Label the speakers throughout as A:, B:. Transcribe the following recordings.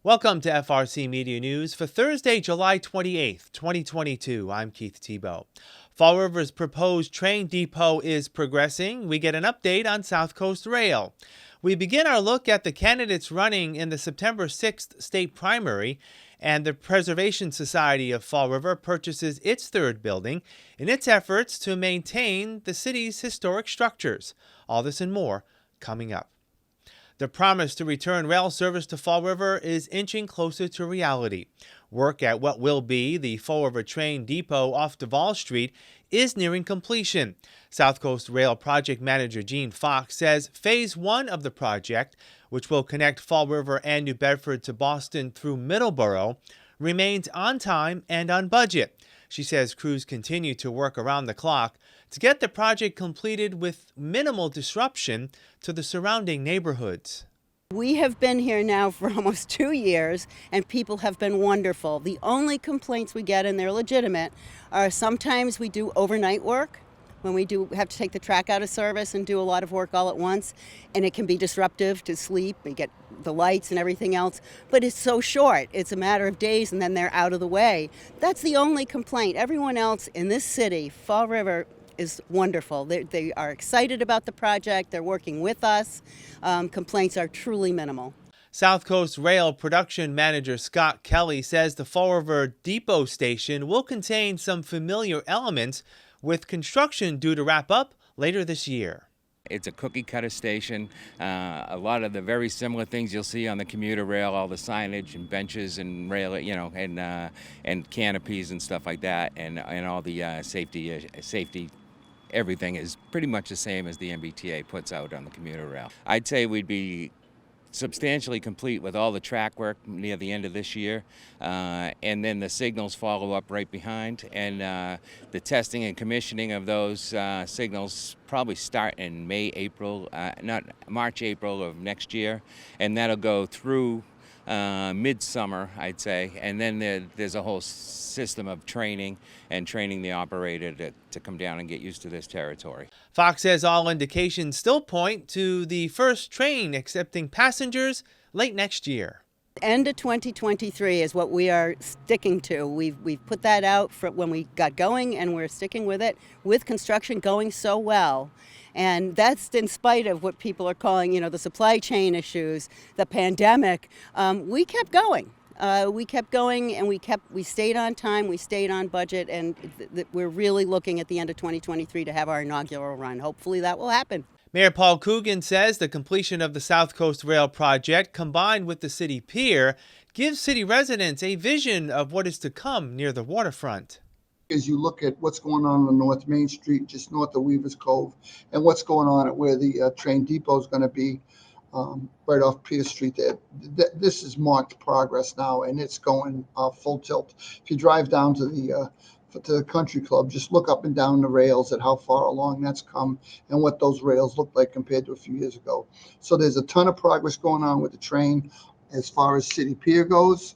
A: Welcome to FRC Media News for Thursday, July 28th, 2022. I'm Keith Tebow. Fall River's proposed train depot is progressing. We get an update on SouthCoast Rail. We begin our look at the candidates running in the September 6th state primary, and the Preservation Society of Fall River purchases its third building in its efforts to maintain the city's historic structures. All this and more coming up. The promise to return rail service to Fall River is inching closer to reality. Work at what will be the Fall River Train Depot off Duval Street is nearing completion. SouthCoast Rail project manager Gene Fox says Phase 1 of the project, which will connect Fall River and New Bedford to Boston through Middleborough, remains on time and on budget. She says crews continue to work around the clock to get the project completed with minimal disruption to the surrounding neighborhoods.
B: We have been here now for almost 2 years, and people have been wonderful. The only complaints we get, and they're legitimate, are sometimes we do overnight work when we do have to take the track out of service and do a lot of work all at once, and it can be disruptive to sleep. We get the lights and everything else, but it's so short. It's a matter of days, and then they're out of the way. That's the only complaint. Everyone else in this city, Fall River, is wonderful. They are excited about the project. They're working with us. Complaints are truly minimal.
A: SouthCoast Rail production manager Scott Kelly says the Fall River Depot station will contain some familiar elements, with construction due to wrap up later this year.
C: It's a cookie cutter station. A lot of the very similar things you'll see on the commuter rail, all the signage and benches and rail, and canopies and stuff like that, and all the safety. Everything is pretty much the same as the MBTA puts out on the commuter rail. I'd say we'd be substantially complete with all the track work near the end of this year, and then the signals follow up right behind, and the testing and commissioning of those signals probably start in March, April of next year, and that'll go through midsummer, I'd say, and then there's a whole system of training the operator to come down and get used to this territory.
A: Fox says all indications still point to the first train accepting passengers late next year.
B: End of 2023 is what we are sticking to. We've put that out for when we got going, and we're sticking with it, with construction going so well. And that's in spite of what people are calling, the supply chain issues, the pandemic. We kept going. And we stayed on time, we stayed on budget, and we're really looking at the end of 2023 to have our inaugural run. Hopefully that will happen.
A: Mayor Paul Coogan says the completion of the SouthCoast Rail project, combined with the city pier, gives city residents a vision of what is to come near the waterfront.
D: As you look at what's going on North Main Street, just north of Weaver's Cove, and what's going on at where the train depot is going to be, right off Pierce Street there. This is marked progress now, and it's going full tilt. If you drive down to the country club, just look up and down the rails at how far along that's come and what those rails look like compared to a few years ago. So there's a ton of progress going on with the train. As far as City Pier goes,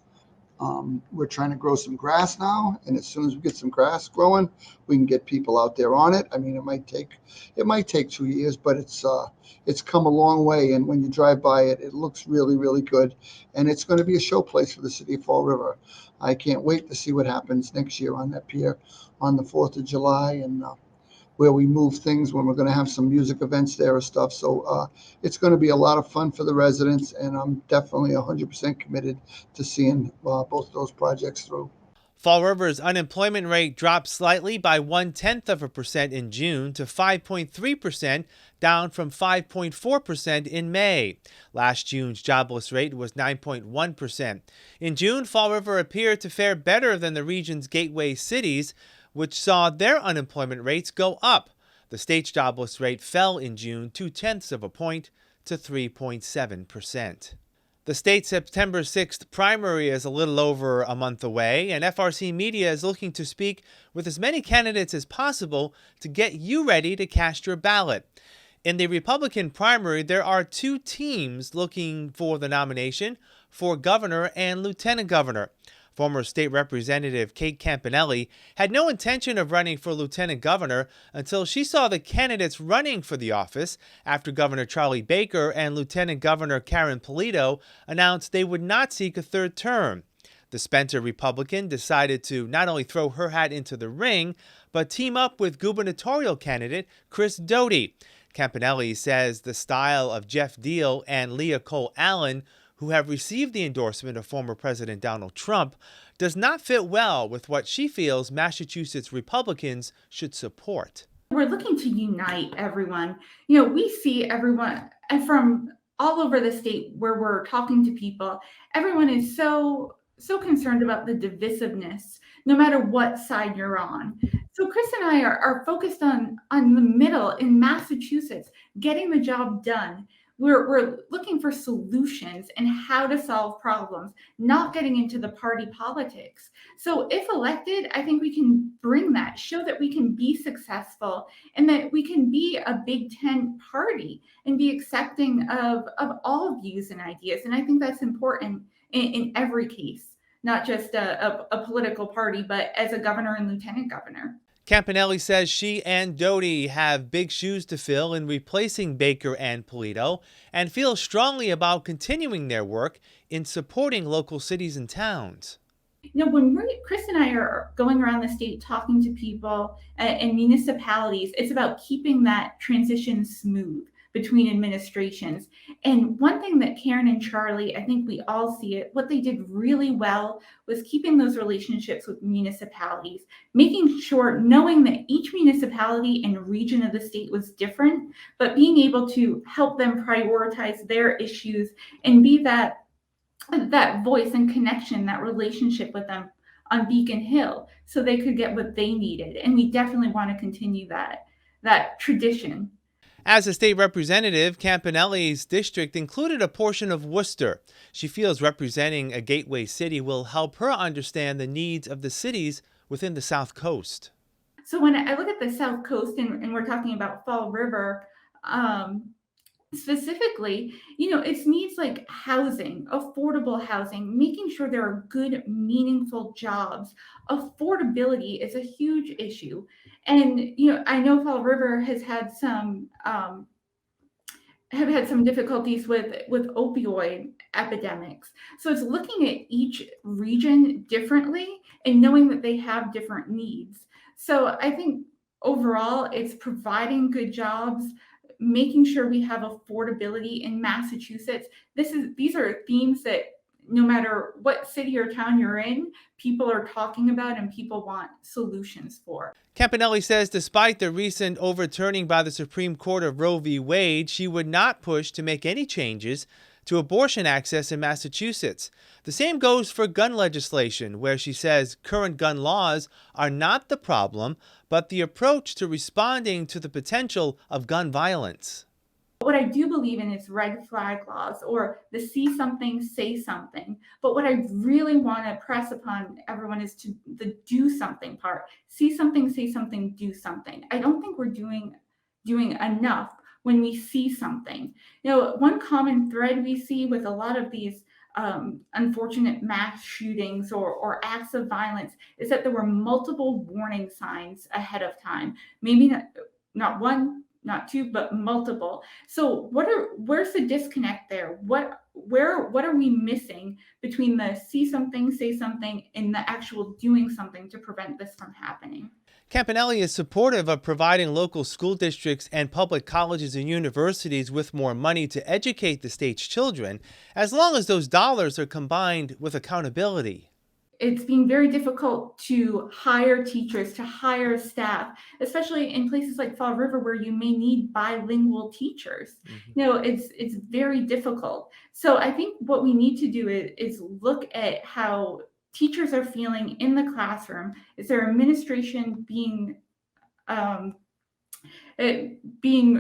D: we're trying to grow some grass now, and as soon as we get some grass growing, we can get people out there on it. I mean, it might take 2 years, but it's come a long way, and when you drive by it, it looks really, really good, and it's going to be a showplace for the city of Fall River. I can't wait to see what happens next year on that pier on the 4th of July, and where we move things when we're going to have some music events there or stuff. So it's going to be a lot of fun for the residents, and I'm definitely 100% committed to seeing both those projects through.
A: Fall River's unemployment rate dropped slightly by 0.1% in June to 5.3%, down from 5.4% in May. Last June's jobless rate was 9.1%. In June, Fall River appeared to fare better than the region's gateway cities, which saw their unemployment rates go up. The state's jobless rate fell in June 0.2 points to 3.7%. The state's September 6th primary is a little over a month away, and FRCmedia is looking to speak with as many candidates as possible to get you ready to cast your ballot. In the Republican primary, there are two teams looking for the nomination for governor and lieutenant governor. Former state representative Kate Campanelli had no intention of running for lieutenant governor until she saw the candidates running for the office after Governor Charlie Baker and Lieutenant Governor Karen Polito announced they would not seek a third term. The Spencer Republican decided to not only throw her hat into the ring, but team up with gubernatorial candidate Chris Doty. Campanelli says the style of Jeff Deal and Leah Cole Allen, who have received the endorsement of former President Donald Trump, does not fit well with what she feels Massachusetts Republicans should support.
E: We're looking to unite everyone. You know, we see everyone from all over the state where we're talking to people. Everyone is so concerned about the divisiveness, no matter what side you're on. So Chris and I are focused on the middle in Massachusetts, getting the job done. We're looking for solutions and how to solve problems, not getting into the party politics. So if elected, I think we can bring that, show that we can be successful and that we can be a Big Ten party and be accepting of all views and ideas. And I think that's important in every case, not just a political party, but as a governor and lieutenant governor.
A: Campanelli says she and Doty have big shoes to fill in replacing Baker and Polito and feels strongly about continuing their work in supporting local cities and towns.
E: You know, when Chris and I are going around the state talking to people and municipalities, it's about keeping that transition smooth between administrations. And one thing that Karen and Charlie, I think we all see it, what they did really well was keeping those relationships with municipalities, making sure, knowing that each municipality and region of the state was different, but being able to help them prioritize their issues and be that voice and connection, that relationship with them on Beacon Hill so they could get what they needed. And we definitely want to continue that tradition.
A: As a state representative, Campanelli's district included a portion of Worcester. She feels representing a gateway city will help her understand the needs of the cities within the South Coast.
E: So when I look at the South Coast and we're talking about Fall River, specifically, you know, it needs like housing, affordable housing, making sure there are good, meaningful jobs. Affordability is a huge issue. And, you know, I know Fall River has had some difficulties with opioid epidemics. So it's looking at each region differently and knowing that they have different needs. So I think overall, it's providing good jobs, making sure we have affordability in Massachusetts. These are themes that no matter what city or town you're in, people are talking about and people want solutions for.
A: Campanelli says despite the recent overturning by the Supreme Court of Roe v. Wade, she would not push to make any changes to abortion access in Massachusetts. The same goes for gun legislation, where she says current gun laws are not the problem, but the approach to responding to the potential of gun violence.
E: What I do believe in is red flag laws or the see something, say something. But what I really want to press upon everyone is to the do something part. See something, say something, do something. I don't think we're doing enough when we see something. You know, one common thread we see with a lot of these unfortunate mass shootings or acts of violence is that there were multiple warning signs ahead of time. Maybe not one, not two, but multiple. So where's the disconnect there? What are we missing between the see something, say something, and the actual doing something to prevent this from happening?
A: Campanelli is supportive of providing local school districts and public colleges and universities with more money to educate the state's children, as long as those dollars are combined with accountability.
E: It's been very difficult to hire teachers, to hire staff, especially in places like Fall River where you may need bilingual teachers. You know, it's very difficult. So I think what we need to do is look at how teachers are feeling in the classroom. Is their administration being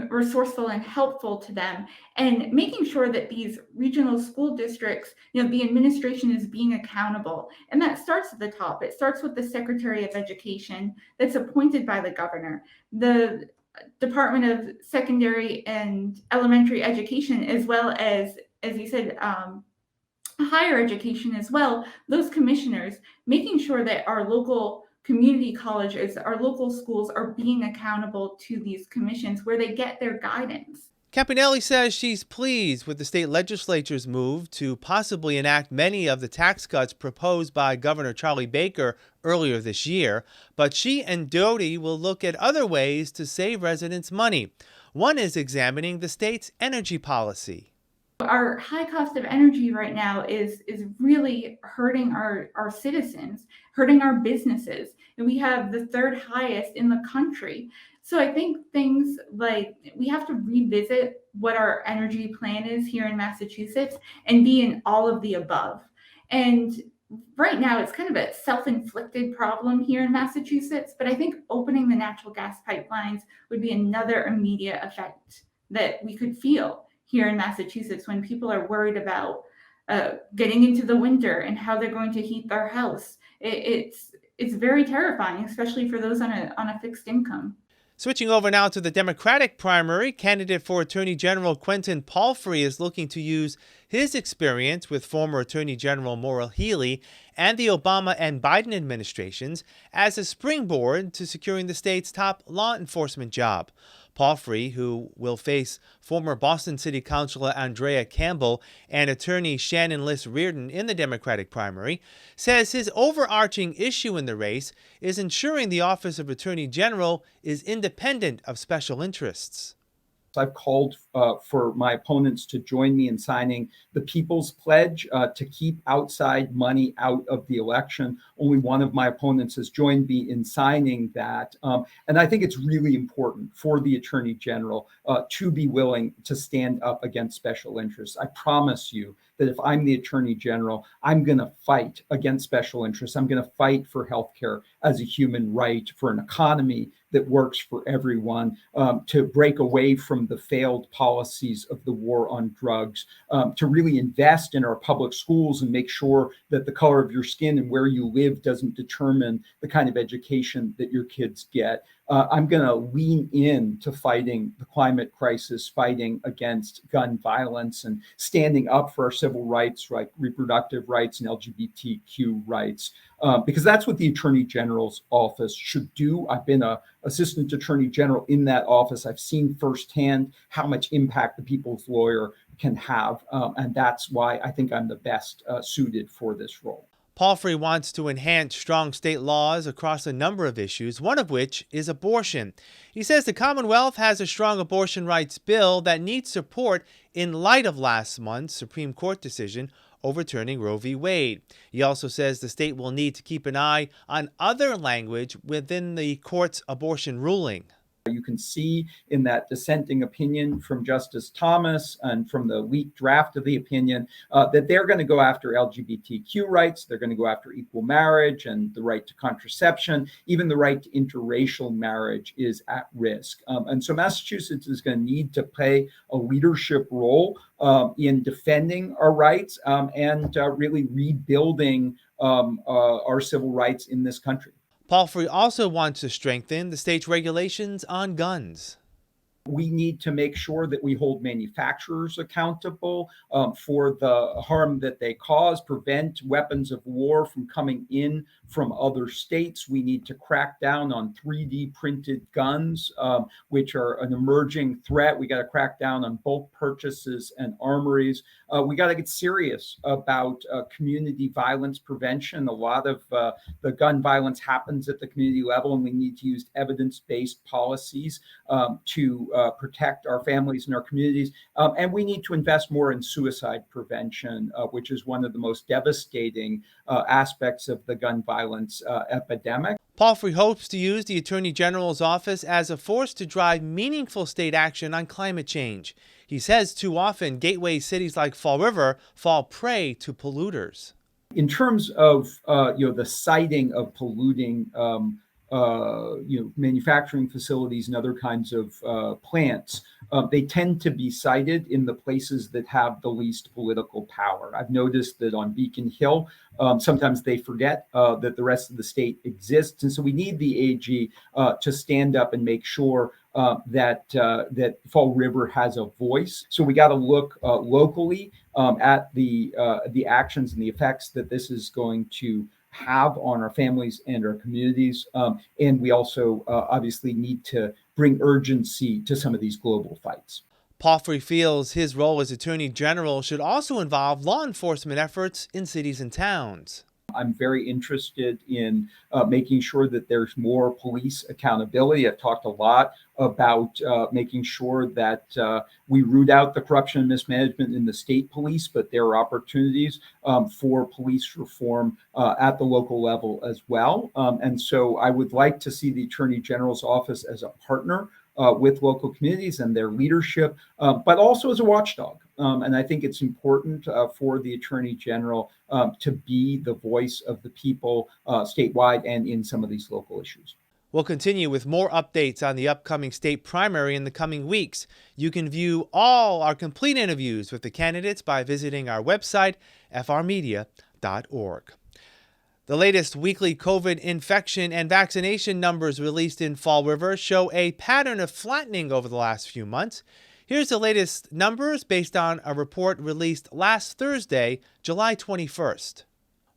E: resourceful and helpful to them, and making sure that these regional school districts, you know, the administration is being accountable. And that starts at the top. It starts with the Secretary of Education that's appointed by the governor, the Department of Secondary and Elementary Education, as well as you said, higher education as well, those commissioners making sure that our local community colleges, our local schools are being accountable to these commissions where they get their guidance.
A: Campanelli says she's pleased with the state legislature's move to possibly enact many of the tax cuts proposed by Governor Charlie Baker earlier this year, but she and Doty will look at other ways to save residents money. One is examining the state's energy policy.
E: Our high cost of energy right now is really hurting our citizens, hurting our businesses. And we have the third highest in the country. So I think things like we have to revisit what our energy plan is here in Massachusetts and be in all of the above. And right now it's kind of a self-inflicted problem here in Massachusetts, but I think opening the natural gas pipelines would be another immediate effect that we could feel here in Massachusetts when people are worried about getting into the winter and how they're going to heat their house. It's very terrifying, especially for those on a fixed income.
A: Switching over now to the Democratic primary, candidate for Attorney General Quentin Palfrey is looking to use his experience with former Attorney General Maura Healey and the Obama and Biden administrations as a springboard to securing the state's top law enforcement job. Palfrey, who will face former Boston City Councilor Andrea Campbell and attorney Shannon Liss Reardon in the Democratic primary, says his overarching issue in the race is ensuring the office of Attorney General is independent of special interests.
F: I've called for my opponents to join me in signing the People's Pledge to keep outside money out of the election. Only one of my opponents has joined me in signing that. And I think it's really important for the Attorney General to be willing to stand up against special interests. I promise you that if I'm the Attorney General, I'm going to fight against special interests. I'm going to fight for healthcare as a human right, for an economy that works for everyone, to break away from the failed policies of the war on drugs, to really invest in our public schools and make sure that the color of your skin and where you live doesn't determine the kind of education that your kids get. I'm going to lean in to fighting the climate crisis, fighting against gun violence, and standing up for our civil rights, like reproductive rights and LGBTQ rights, because that's what the Attorney General's office should do. I've been an assistant attorney general in that office. I've seen firsthand how much impact the people's lawyer can have, and that's why I think I'm the best suited for this role.
A: Palfrey wants to enhance strong state laws across a number of issues, one of which is abortion. He says the Commonwealth has a strong abortion rights bill that needs support in light of last month's Supreme Court decision overturning Roe v. Wade. He also says the state will need to keep an eye on other language within the court's abortion ruling.
F: You can see in that dissenting opinion from Justice Thomas and from the leaked draft of the opinion that they're going to go after LGBTQ rights, they're going to go after equal marriage and the right to contraception, even the right to interracial marriage is at risk. And so Massachusetts is going to need to play a leadership role in defending our rights and really rebuilding our civil rights in this country.
A: Palfrey also wants to strengthen the state's regulations on guns.
F: We need to make sure that we hold manufacturers accountable for the harm that they cause, prevent weapons of war from coming in from other states. We need to crack down on 3D printed guns, which are an emerging threat. We got to crack down on bulk purchases and armories. We got to get serious about community violence prevention. A lot of the gun violence happens at the community level, and we need to use evidence-based policies to protect our families and our communities. And we need to invest more in suicide prevention, which is one of the most devastating aspects of the gun violence epidemic.
A: Palfrey hopes to use the Attorney General's office as a force to drive meaningful state action on climate change. He says too often gateway cities like Fall River fall prey to polluters.
F: In terms of the siting of polluting manufacturing facilities and other kinds of plants, they tend to be sited in the places that have the least political power. I've noticed that on Beacon Hill, sometimes they forget that the rest of the state exists. And so we need the AG to stand up and make sure that Fall River has a voice. So we got to look locally at the actions and the effects that this is going to have on our families and our communities. And we also obviously need to bring urgency to some of these global fights.
A: Palfrey feels his role as Attorney General should also involve law enforcement efforts in cities and towns.
F: I'm very interested in making sure that there's more police accountability. I've talked a lot about making sure that we root out the corruption and mismanagement in the state police, but there are opportunities for police reform at the local level as well. And so I would like to see the Attorney General's office as a partner with local communities and their leadership, but also as a watchdog. And I think it's important for the Attorney General to be the voice of the people statewide and in some of these local issues.
A: We'll continue with more updates on the upcoming state primary in the coming weeks. You can view all our complete interviews with the candidates by visiting our website, FRCmedia.org. The latest weekly COVID infection and vaccination numbers released in Fall River show a pattern of flattening over the last few months. Here's the latest numbers based on a report released last Thursday, July 21st.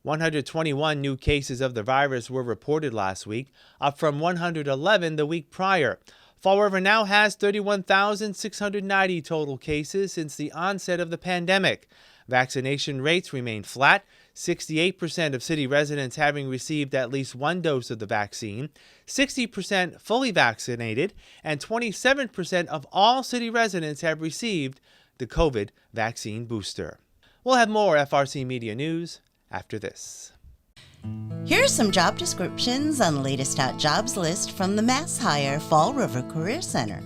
A: 121 new cases of the virus were reported last week, up from 111 the week prior. Fall River now has 31,690 total cases since the onset of the pandemic. Vaccination rates remain flat, 68% of city residents having received at least one dose of the vaccine, 60% fully vaccinated, and 27% of all city residents have received the COVID vaccine booster. We'll have more FRC Media News after this.
G: Here's some job descriptions on the latest hot jobs list from the Mass Hire Fall River Career Center.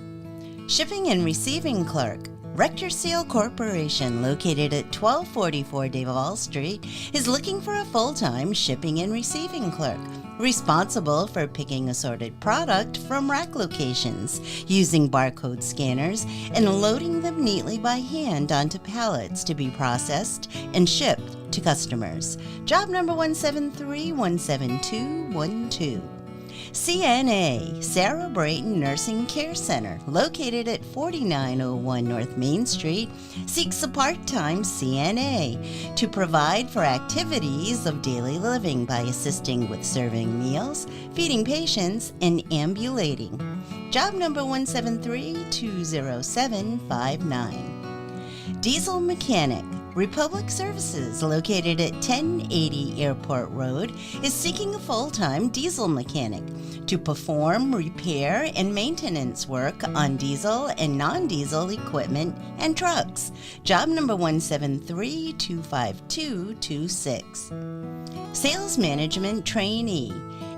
G: Shipping and Receiving Clerk. Rector Seal Corporation, located at 1244 Daval Street, is looking for a full-time shipping and receiving clerk, responsible for picking assorted product from rack locations, using barcode scanners, and loading them neatly by hand onto pallets to be processed and shipped to customers. Job number 173-17212. CNA, Sarah Brayton Nursing Care Center, located at 4901 North Main Street, seeks a part-time CNA to provide for activities of daily living by assisting with serving meals, feeding patients, and ambulating. Job number 173-20759. Diesel Mechanic, Republic Services, located at 1080 Airport Road, is seeking a full-time diesel mechanic to perform repair and maintenance work on diesel and non-diesel equipment and trucks. Job number 173-25226. Sales Management Trainee,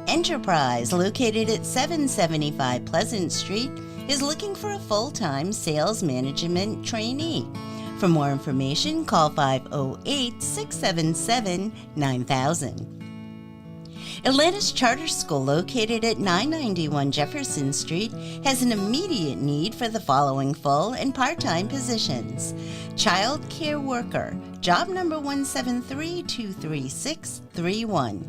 G: Enterprise, located at 775 Pleasant Street, is looking for a full-time sales management trainee. For more information, call 508-677-9000. Atlantis Charter School, located at 991 Jefferson Street, has an immediate need for the following full and part-time positions. Child Care Worker, job number 173-23631.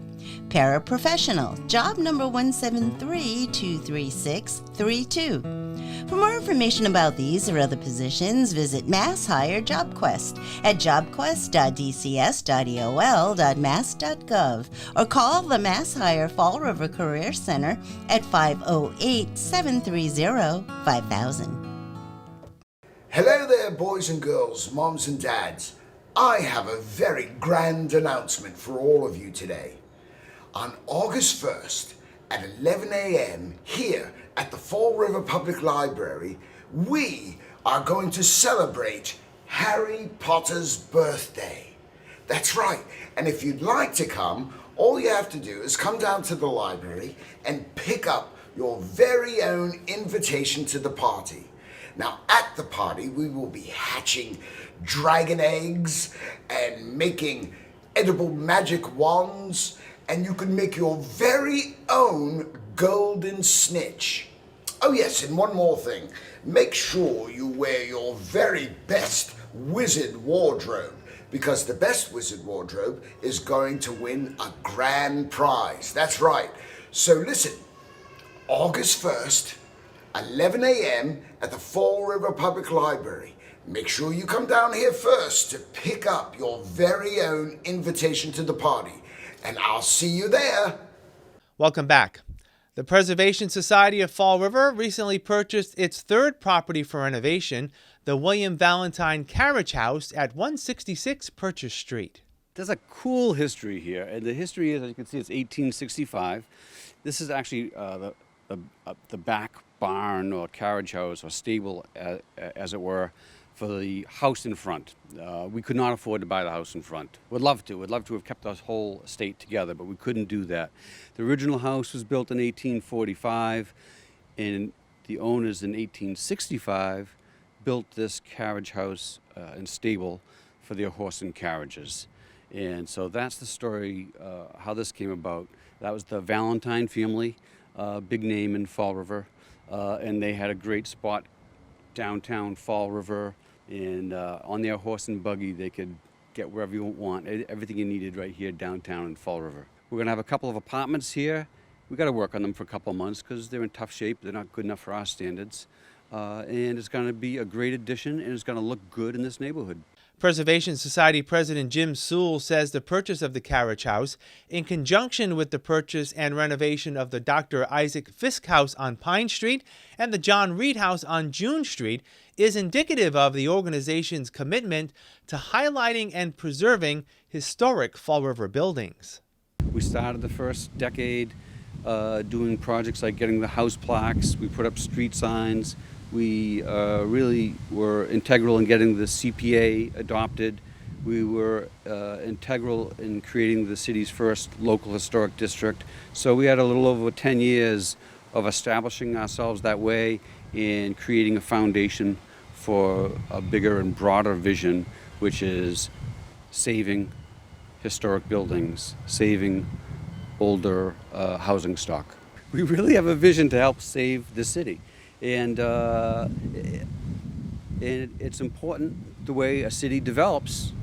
G: Paraprofessional, job number 173-23632. For more information about these or other positions, visit Mass Hire JobQuest at jobquest.dcs.eol.mass.gov or call the Mass Hire Fall River Career Center at 508-730-5000.
H: Hello there, boys and girls, moms and dads. I have a very grand announcement for all of you today. On August 1st at 11 a.m. here at the Fall River Public Library, we are going to celebrate Harry Potter's birthday. That's right, and if you'd like to come, all you have to do is come down to the library and pick up your very own invitation to the party. Now, at the party, we will be hatching dragon eggs and making edible magic wands, and you can make your very own golden snitch. Oh yes, and one more thing. Make sure you wear your very best wizard wardrobe, because the best wizard wardrobe is going to win a grand prize. That's right. So listen, August 1st 11 a.m. at the Fall River Public Library. Make sure you come down here first to pick up your very own invitation to the party, and I'll see you there.
A: Welcome back. The Preservation Society of Fall River recently purchased its third property for renovation, the William Valentine Carriage House at 166 Purchase Street.
I: There's a cool history here, and the history is, as you can see, it's 1865. This is actually the back barn or carriage house or stable, as it were, for the house in front. We could not afford to buy the house in front. Would love to. Would love to have kept our whole estate together, but we couldn't do that. The original house was built in 1845, and the owners in 1865 built this carriage house and stable for their horse and carriages. And so that's the story, how this came about. That was the Valentine family, big name in Fall River, and they had a great spot downtown Fall River, and on their horse and buggy they could get wherever you want, everything you needed right here downtown in Fall River. We're going to have a couple of apartments here. We got to work on them for a couple of months because they're in tough shape. They're not good enough for our standards. And it's going to be a great addition, and it's going to look good in this neighborhood.
A: Preservation Society President Jim Sewell says the purchase of the carriage house, in conjunction with the purchase and renovation of the Dr. Isaac Fisk House on Pine Street and the John Reed House on June Street, is indicative of the organization's commitment to highlighting and preserving historic Fall River buildings.
I: We started the first decade doing projects like getting the house plaques. We put up street signs. We really were integral in getting the CPA adopted. We were integral in creating the city's first local historic district. So we had a little over 10 years of establishing ourselves that way and creating a foundation for a bigger and broader vision, which is saving historic buildings, saving older housing stock. We really have a vision to help save the city. And it's important the way a city develops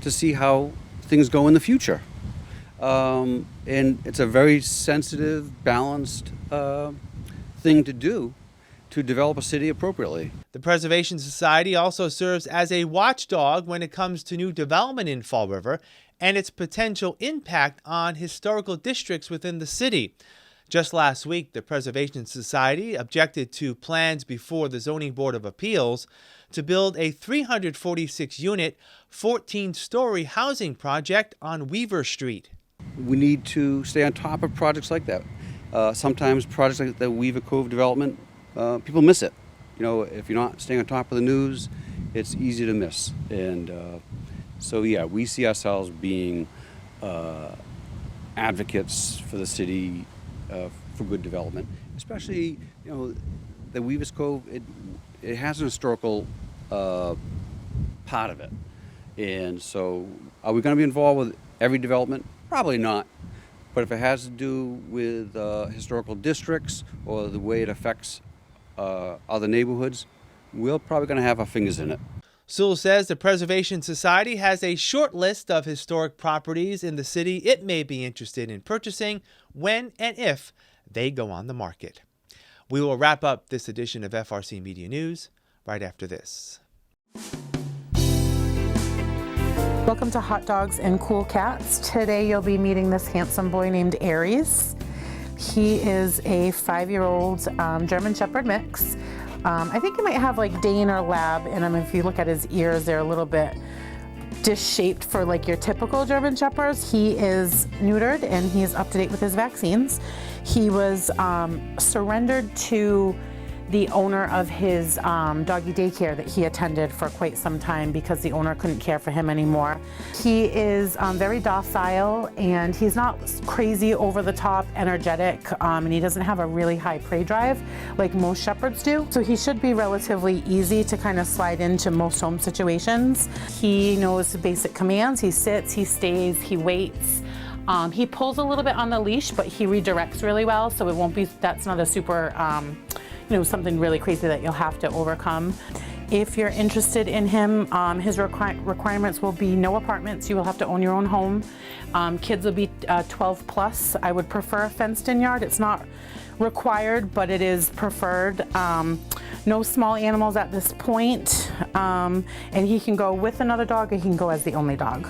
I: to see how things go in the future. And it's a very sensitive, balanced thing to do to develop a city appropriately.
A: The Preservation Society also serves as a watchdog when it comes to new development in Fall River and its potential impact on historical districts within the city. Just last week, the Preservation Society objected to plans before the Zoning Board of Appeals to build a 346-unit, 14-story housing project on Weaver Street.
I: We need to stay on top of projects like that. Sometimes projects like the Weaver Cove development, people miss it. You know, if you're not staying on top of the news, it's easy to miss. And so, yeah, we see ourselves being advocates for the city for good development, especially, you know, the Weaver's Cove. It has an historical part of it, and so are we going to be involved with every development? Probably not. But if it has to do with historical districts or the way it affects other neighborhoods, we're probably going to have our fingers in it.
A: Sewell says the Preservation Society has a short list of historic properties in the city it may be interested in purchasing when and if they go on the market. We will wrap up this edition of FRC Media News right after this.
J: Welcome to Hot Dogs and Cool Cats. Today you'll be meeting this handsome boy named Aries. He is a 5-year-old German Shepherd mix. I think he might have like Dane or Lab in him. If you look at his ears, they're a little bit dish-shaped for like your typical German Shepherds. He is neutered and he is up to date with his vaccines. He was surrendered to the owner of his doggy daycare that he attended for quite some time because the owner couldn't care for him anymore. He is very docile and he's not crazy over the top energetic, and he doesn't have a really high prey drive like most shepherds do. So he should be relatively easy to kind of slide into most home situations. He knows the basic commands. He sits, he stays, he waits. He pulls a little bit on the leash, but he redirects really well, so it won't be, that's not a super, something really crazy that you'll have to overcome. If you're interested in him, his requirements will be no apartments. You will have to own your own home. Kids will be 12 plus. I would prefer a fenced in yard. It's not required, but it is preferred. No small animals at this point, and he can go with another dog, or he can go as the only dog.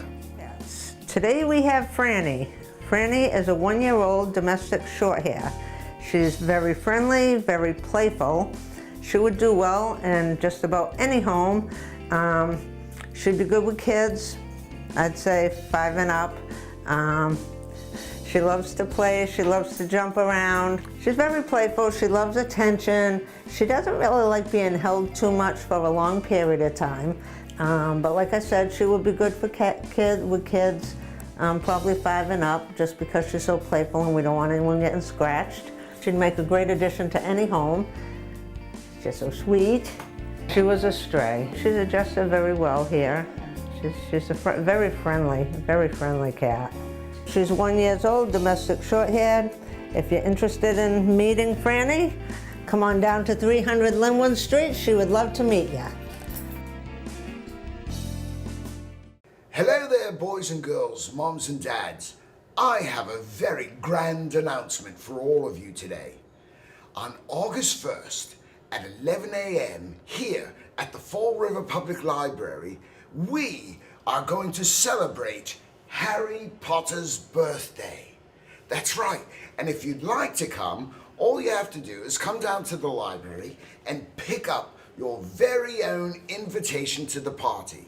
K: Today we have Franny. Franny is a 1-year-old domestic short hair. She's very friendly, very playful. She would do well in just about any home. She'd be good with kids, I'd say 5 and up. She loves to play, she loves to jump around. She's very playful, she loves attention. She doesn't really like being held too much for a long period of time. But like I said, she would be good for kids, probably 5 and up, just because she's so playful and we don't want anyone getting scratched. She'd make a great addition to any home. She's so sweet. She was a stray. She's adjusted very well here. She's a very friendly cat. She's 1 year old, domestic short-haired. If you're interested in meeting Franny, come on down to 300 Linwood Street. She would love to meet you.
H: Hello there, boys and girls, moms and dads. I have a very grand announcement for all of you today. On August 1st at 11 a.m. here at the Fall River Public Library, we are going to celebrate Harry Potter's birthday. That's right, and if you'd like to come, all you have to do is come down to the library and pick up your very own invitation to the party.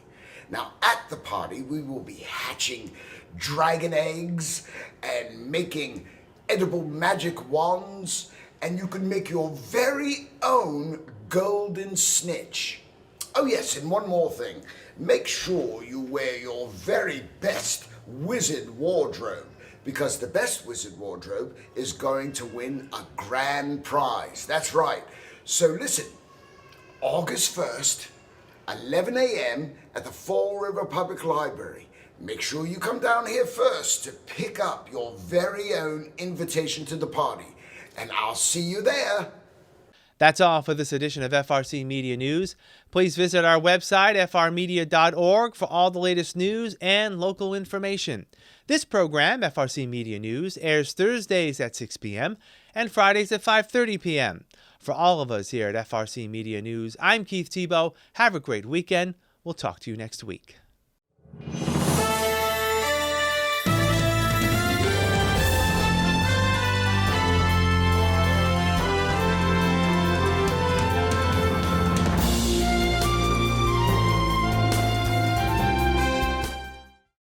H: Now, at the party, we will be hatching dragon eggs and making edible magic wands, and you can make your very own golden snitch. Oh yes, and one more thing. Make sure you wear your very best wizard wardrobe, because the best wizard wardrobe is going to win a grand prize. That's right. So listen, August 1st, 11 a.m. at the Fall River Public Library. Make sure you come down here first to pick up your very own invitation to the party. And I'll see you there.
A: That's all for this edition of FRC Media News. Please visit our website, frmedia.org, for all the latest news and local information. This program, FRC Media News, airs Thursdays at 6 p.m. and Fridays at 5:30 p.m. For all of us here at FRC Media News, I'm Keith Tebow. Have a great weekend. We'll talk to you next week.